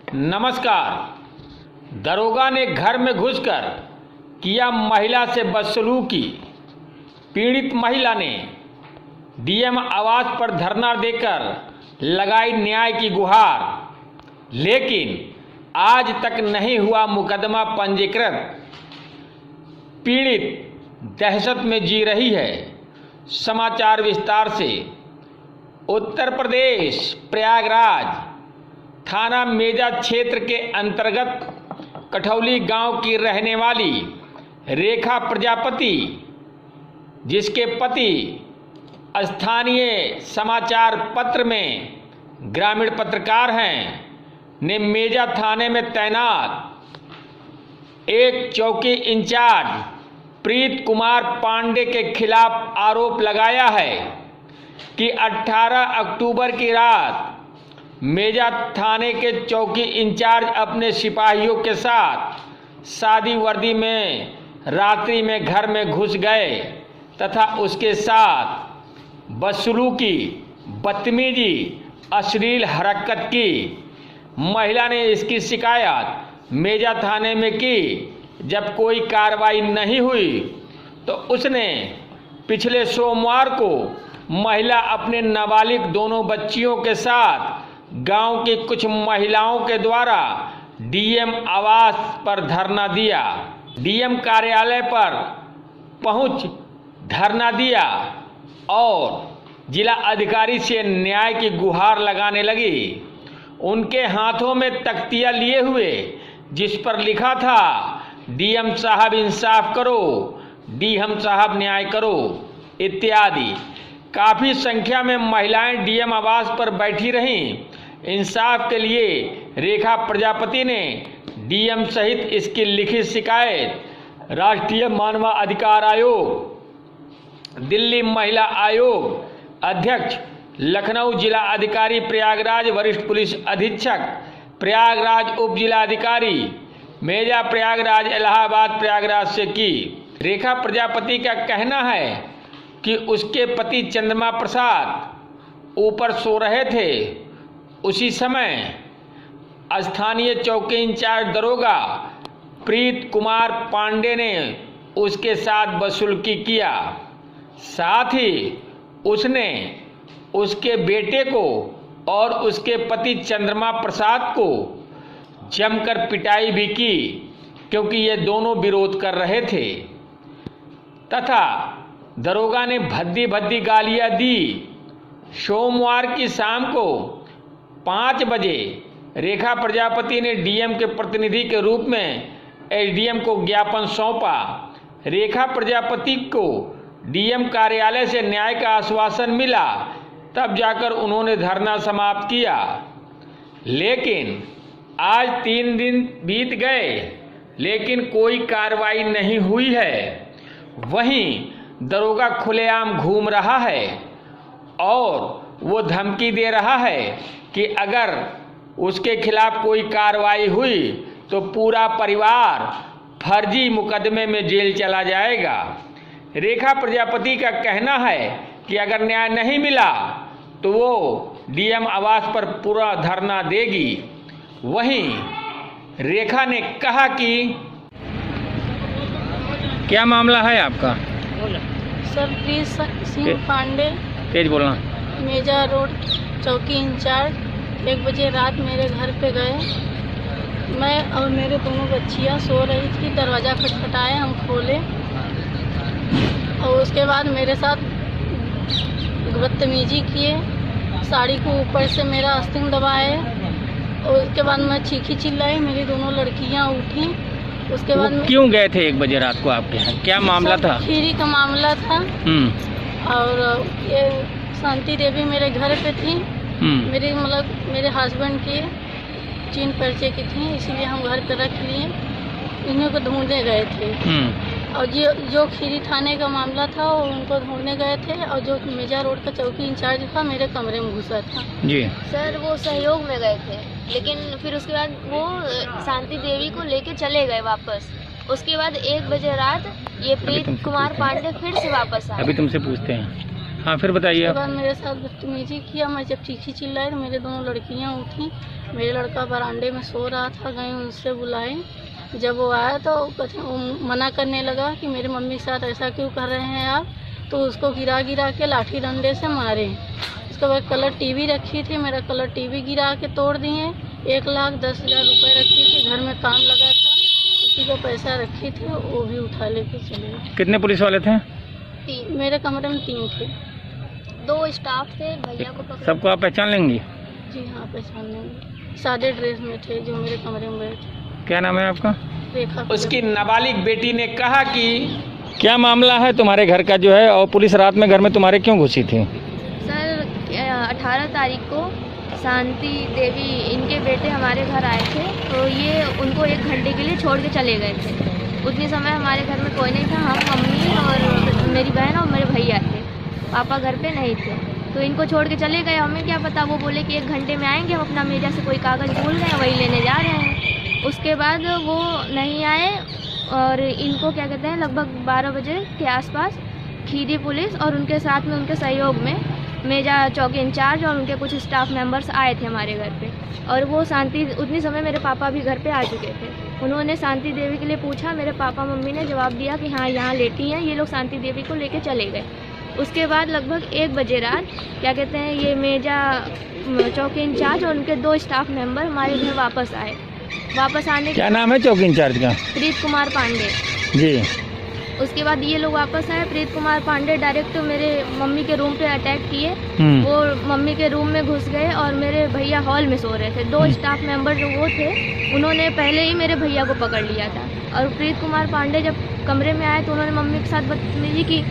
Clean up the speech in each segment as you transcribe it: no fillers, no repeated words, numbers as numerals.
नमस्कार। दरोगा ने घर में घुसकर किया महिला से बदसलूकी। पीड़ित महिला ने डीएम आवास पर धरना देकर लगाई न्याय की गुहार, लेकिन आज तक नहीं हुआ मुकदमा पंजीकृत। पीड़ित दहशत में जी रही है। समाचार विस्तार से। उत्तर प्रदेश प्रयागराज थाना मेजा क्षेत्र के अंतर्गत कठौली गांव की रहने वाली रेखा प्रजापति, जिसके पति स्थानीय समाचार पत्र में ग्रामीण पत्रकार हैं, ने मेजा थाने में तैनात एक चौकी इंचार्ज प्रीत कुमार पांडे के खिलाफ आरोप लगाया है कि 18 अक्टूबर की रात मेजा थाने के चौकी इंचार्ज अपने सिपाहियों के साथ सादी वर्दी में रात्रि में घर में घुस गए तथा उसके साथ बदसलूकी, बदतमीजी, अश्लील हरकत की। महिला ने इसकी शिकायत मेजा थाने में की। जब कोई कार्रवाई नहीं हुई तो उसने पिछले सोमवार को महिला अपने नाबालिग दोनों बच्चियों के साथ गांव की कुछ महिलाओं के द्वारा डीएम आवास पर धरना दिया। डीएम कार्यालय पर पहुंच धरना दिया और जिला अधिकारी से न्याय की गुहार लगाने लगी। उनके हाथों में तख्तियां लिए हुए जिस पर लिखा था, डीएम साहब इंसाफ करो, डीएम साहब न्याय करो इत्यादि। काफ़ी संख्या में महिलाएं डीएम आवास पर बैठी रहीं। इंसाफ के लिए रेखा प्रजापति ने डीएम सहित इसकी लिखित शिकायत राष्ट्रीय मानवाधिकार आयोग, दिल्ली महिला आयोग अध्यक्ष, लखनऊ जिला अधिकारी प्रयागराज, वरिष्ठ पुलिस अधीक्षक प्रयागराज, उप जिला अधिकारी मेजा प्रयागराज, इलाहाबाद प्रयागराज से की। रेखा प्रजापति का कहना है कि उसके पति चंद्रमा प्रसाद ऊपर सो रहे थे। उसी समय स्थानीय चौकी इंचार्ज दरोगा प्रीत कुमार पांडे ने उसके साथ बदसलूकी किया। साथ ही उसने उसके बेटे को और उसके पति चंद्रमा प्रसाद को जमकर पिटाई भी की, क्योंकि ये दोनों विरोध कर रहे थे तथा दरोगा ने भद्दी भद्दी गालियां दी। सोमवार की शाम को 5 बजे रेखा प्रजापति ने डीएम के प्रतिनिधि के रूप में एसडीएम को ज्ञापन सौंपा। रेखा प्रजापति को डीएम कार्यालय से न्याय का आश्वासन मिला, तब जाकर उन्होंने धरना समाप्त किया। लेकिन आज 3 दिन बीत गए, लेकिन कोई कार्रवाई नहीं हुई है। वहीं दरोगा खुलेआम घूम रहा है और वो धमकी दे रहा है कि अगर उसके खिलाफ कोई कार्रवाई हुई तो पूरा परिवार फर्जी मुकदमे में जेल चला जाएगा। रेखा प्रजापति का कहना है कि अगर न्याय नहीं मिला तो वो डीएम आवास पर पूरा धरना देगी। वहीं रेखा ने कहा कि क्या मामला है आपका? सर, प्रीत सिंह पांडे, तेज बोलना, मेजा रोड चौकी इंचार्ज 1 बजे रात मेरे घर पे गए। मैं और मेरे दोनों बच्चियां सो रही थी। दरवाज़ा खटखटाए, हम खोले और उसके बाद मेरे साथ बदतमीजी किए। साड़ी को ऊपर से मेरा आस्तीन दबाए और उसके बाद मैं चीखी चिल्लाई। मेरी दोनों लड़कियां उठी। उसके बाद क्यों गए थे 1 बजे रात को आपके यहाँ? क्या मामला था? खीरी का मामला था। और ये शांति देवी मेरे घर पे थी। मेरी मेरे हस्बैंड की चीन पर्चे की थी, इसीलिए हम घर पे रख लिए। इन्हीं को ढूंढने गए थे। और जो खीरी थाने का मामला था वो उनको ढूंढने गए थे, और जो मेजा रोड का चौकी इंचार्ज था मेरे कमरे में घुसा था। जी सर, वो सहयोग में गए थे, लेकिन फिर उसके बाद वो शांति देवी को लेके चले गए वापस। उसके बाद 1 बजे रात ये प्रीत कुमार पांडे फिर से वापस आए। अभी तुमसे पूछते हैं। हाँ फिर बताइए उसके आप। बाद मेरे साथ बदतमीजी किया। मैं जब चीखी चिल्लाई तो मेरे दोनों लड़कियां उठी। मेरे लड़का बरामदे में सो रहा था, गए उनसे बुलाए। जब वो आया तो वो मना करने लगा कि मेरी मम्मी के साथ ऐसा क्यों कर रहे हैं आप, तो उसको गिरा गिरा के लाठी डंडे से मारे। उसके बाद कलर टीवी रखी थी, मेरा कलर टीवी गिरा के तोड़ दिए। 1,10,000 रुपये रखी थी, घर में काम लगा था, उसी का पैसा रखी थी, वो भी उठा लेके चले गए। कितने पुलिस वाले थे? 3 मेरे कमरे में 3 थे। 2 स्टाफ थे, भैया को पकड़। सबको आप पहचान लेंगी? जी हाँ, पहचान लेंगे। सादे ड्रेस में थे जो मेरे कमरे में बैठे। क्या नाम है आपका? रेखा। उसकी नाबालिग बेटी ने कहा कि क्या मामला है तुम्हारे घर का जो है, और पुलिस रात में घर में तुम्हारे क्यों घुसी थी? सर 18 तारीख को शांति देवी इनके बेटे हमारे घर आए थे, तो ये उनको 1 घंटे के लिए छोड़ के चले गए थे। उतनी समय हमारे घर में कोई नहीं था, हम मम्मी और मेरी बहन और मेरे भैया थे, पापा घर पे नहीं थे। तो इनको छोड़ के चले गए, हमें क्या पता, वो बोले कि 1 घंटे में आएंगे, हम अपना मेजा से कोई कागज़ भूल गए, वही लेने जा रहे हैं। उसके बाद वो नहीं आए और इनको क्या कहते हैं, लगभग 12 बजे के आसपास खीरी पुलिस और उनके साथ में उनके सहयोग में मेजा चौकी इंचार्ज और उनके कुछ स्टाफ मेंबर्स आए थे हमारे घर पे। और वो शांति, उतनी समय मेरे पापा भी घर पे आ चुके थे। उन्होंने शांति देवी के लिए पूछा, मेरे पापा मम्मी ने जवाब दिया कि हाँ यहाँ लेटी हैं। ये लोग शांति देवी को लेके चले गए। उसके बाद लगभग 1 बजे रात क्या कहते हैं, ये मेजा चौकी इंचार्ज और उनके 2 स्टाफ मेंबर हमारे घर वापस आए। वापस आने क्या नाम है चौकी इंचार्ज का? प्रीत कुमार पांडे जी। उसके बाद ये लोग वापस आए। प्रीत कुमार पांडे डायरेक्ट मेरे मम्मी के रूम पे अटैक किए। वो मम्मी के रूम में घुस गए और मेरे भैया हॉल में सो रहे थे। 2 स्टाफ मेंबर जो वो थे, उन्होंने पहले ही मेरे भैया को पकड़ लिया था। और प्रीत कुमार पांडे जब कमरे में आए तो उन्होंने मम्मी के साथ बदतमीजी की।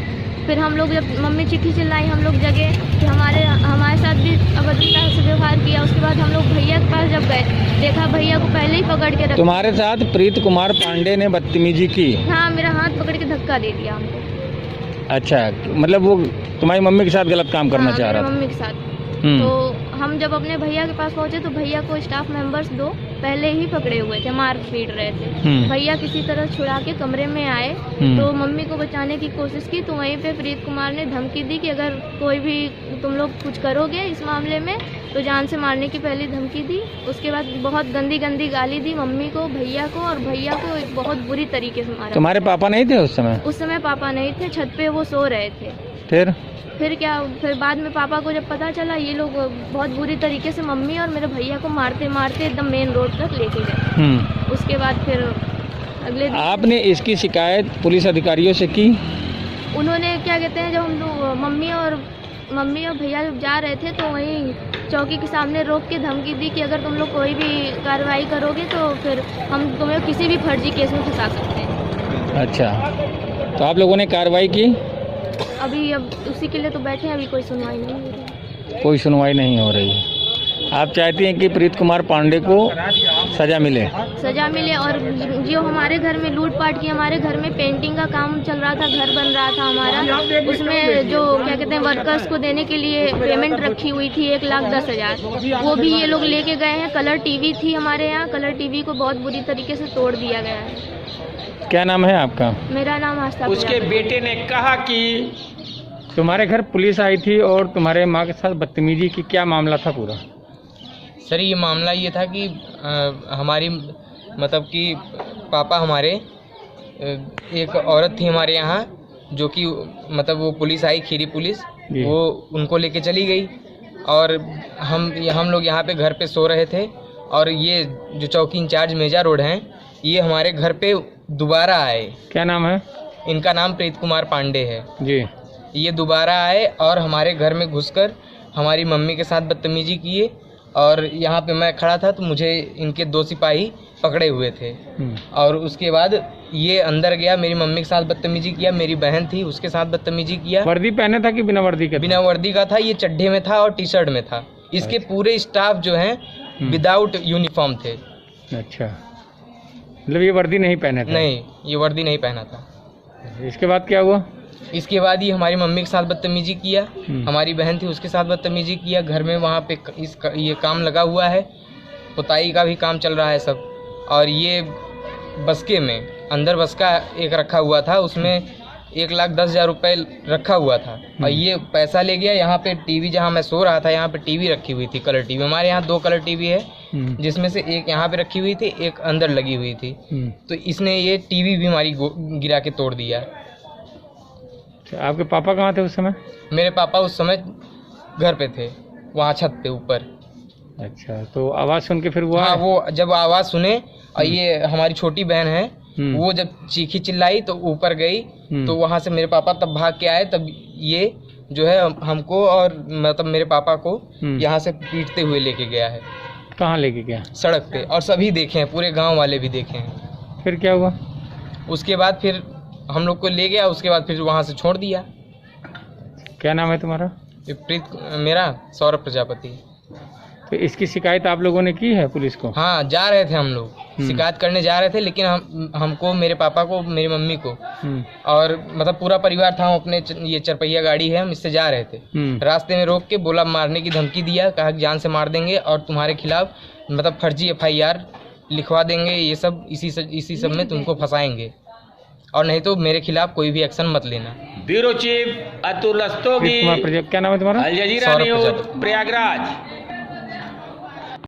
फिर हम लोग, जब मम्मी चिट्ठी चिल्लाई, हम लोग जगे कि हमारे साथ भी अभद्रता से व्यवहार किया। उसके बाद हम लोग भैया के पास जब गए, देखा भैया को पहले ही पकड़ के रखा। तुम्हारे साथ प्रीत कुमार पांडे ने बदतमीजी की? हाँ, मेरा हाथ पकड़ के धक्का दे दिया हमको। अच्छा, मतलब वो तुम्हारी मम्मी के साथ गलत काम करना चाह रहा था? मम्मी के साथ। तो हम जब अपने भैया के पास पहुंचे तो भैया को स्टाफ मेंबर्स 2 पहले ही पकड़े हुए थे, मार पीट रहे थे। भैया किसी तरह छुड़ा के कमरे में आए तो मम्मी को बचाने की कोशिश की। तो वहीं पे प्रीत कुमार ने धमकी दी कि अगर कोई भी तुम लोग कुछ करोगे इस मामले में तो जान से मारने की पहली धमकी दी। उसके बाद बहुत गंदी गंदी गाली दी मम्मी को, भैया को, और भैया को बहुत बुरी तरीके से मारा। तुम्हारे पापा नहीं थे उस समय? उस समय पापा नहीं थे, छत पे वो सो रहे थे। फिर बाद में पापा को जब पता चला, ये लोग बहुत बुरी तरीके से मम्मी और मेरे भैया को मारते मारते एकदम मेन रोड तक लेके गए। उसके बाद फिर अगले दिन आपने इसकी शिकायत पुलिस अधिकारियों से की? उन्होंने क्या कहते हैं, जब हम लोग मम्मी और भैया जब जा रहे थे तो वहीं चौकी के सामने रोक के धमकी दी कि अगर तुम लोग कोई भी कार्रवाई करोगे तो फिर हम तुम्हें किसी भी फर्जी केस में फंसा सकते हैं। अच्छा, तो आप लोगों ने कार्रवाई की? अभी अब उसी के लिए तो बैठे हैं, अभी कोई सुनवाई नहीं हो रही। कोई सुनवाई नहीं हो रही है। आप चाहती हैं कि प्रीत कुमार पांडे को सजा मिले? सजा मिले। और जो हमारे घर में लूटपाट की, हमारे घर में पेंटिंग का काम चल रहा था, घर बन रहा था हमारा, उसमें जो क्या कहते हैं वर्कर्स को देने के लिए पेमेंट रखी हुई थी 1,10,000, वो भी ये लोग लेके गए हैं। कलर टीवी थी हमारे यहाँ, कलर टीवी को बहुत बुरी तरीके से तोड़ दिया गया है। क्या नाम है आपका? मेरा नाम आस्था। उसके बेटे ने कहा कि तुम्हारे घर पुलिस आई थी और तुम्हारे माँ के साथ बदतमीजी की, क्या मामला था पूरा? सर ये मामला ये था कि हमारी मतलब कि पापा हमारे, एक औरत थी हमारे यहाँ जो कि मतलब वो पुलिस आई, खीरी पुलिस, वो उनको लेके चली गई। और हम लोग यहाँ पे घर पे सो रहे थे और ये जो चौकी इंचार्ज मेजा रोड हैं, ये हमारे घर पे दोबारा आए। क्या नाम है इनका? नाम प्रीत कुमार पांडे है जी। ये दोबारा आए और हमारे घर में घुसकर हमारी मम्मी के साथ बदतमीजी किए। और यहाँ पे मैं खड़ा था तो मुझे इनके 2 सिपाही पकड़े हुए थे। और उसके बाद ये अंदर गया, मेरी मम्मी के साथ बदतमीजी किया, मेरी बहन थी उसके साथ बदतमीजी किया। वर्दी पहने था कि बिना वर्दी के? बिना वर्दी का था, ये चड्ढे में था और टी शर्ट में था। इसके पूरे स्टाफ जो हैं विदाउट यूनिफॉर्म थे। अच्छा, मतलब ये वर्दी नहीं पहने थे? नहीं, ये वर्दी नहीं पहना था। इसके बाद क्या हुआ? इसके बाद ही हमारी मम्मी के साथ बदतमीजी किया, हमारी बहन थी उसके साथ बदतमीजी किया। घर में वहाँ पे ये काम लगा हुआ है, पुताई का भी काम चल रहा है सब। और ये बस्के में अंदर बस्का एक रखा हुआ था, उसमें 1,10,000 रुपये रखा हुआ था और ये पैसा ले गया। यहाँ पे टीवी, जहाँ मैं सो रहा था, यहाँ पे टीवी रखी हुई थी, कलर टीवी। हमारे यहाँ 2 कलर टीवी है, जिसमें से एक यहाँ पे रखी हुई थी, एक अंदर लगी हुई थी। तो इसने ये टीवी भी हमारी गिरा के तोड़ दिया। आपके पापा कहाँ थे उस समय? मेरे पापा उस समय घर पे थे, वहाँ छत पे ऊपर। अच्छा, तो आवाज़ सुन के फिर वो हाँ, आए? वो जब आवाज़ सुने और ये हमारी छोटी बहन है, वो जब चीखी चिल्लाई तो ऊपर गई, तो वहाँ से मेरे पापा तब भाग के आए। तब ये जो है हमको और मतलब मेरे पापा को यहाँ से पीटते हुए लेके गया है। कहाँ लेके गया? सड़क पे, और सभी देखे हैं, पूरे गांव वाले भी देखे हैं। फिर क्या हुआ? उसके बाद फिर हम लोग को ले गया, उसके बाद फिर वहाँ से छोड़ दिया। क्या नाम है तुम्हारा? मेरा सौरभ प्रजापति। तो इसकी शिकायत आप लोगों ने की है पुलिस को? हाँ, जा रहे थे हम लोग, शिकायत करने जा रहे थे, लेकिन हमको, मेरे पापा को, मेरी मम्मी को और मतलब पूरा परिवार था, हम अपने ये 4 पहिया गाड़ी है, हम इससे जा रहे थे। रास्ते में रोक के बोला, मारने की धमकी दिया, कहा कि जान से मार देंगे और तुम्हारे खिलाफ मतलब फर्जी FIR लिखवा देंगे, ये सब इसी सब में तुमको फंसाएंगे और नहीं तो मेरे खिलाफ कोई भी एक्शन मत लेना। ब्यूरो चीफ अतुल रस्तोगी, क्या नाम है तुम्हारा? अल जजीरा न्यूज़, प्रयागराज।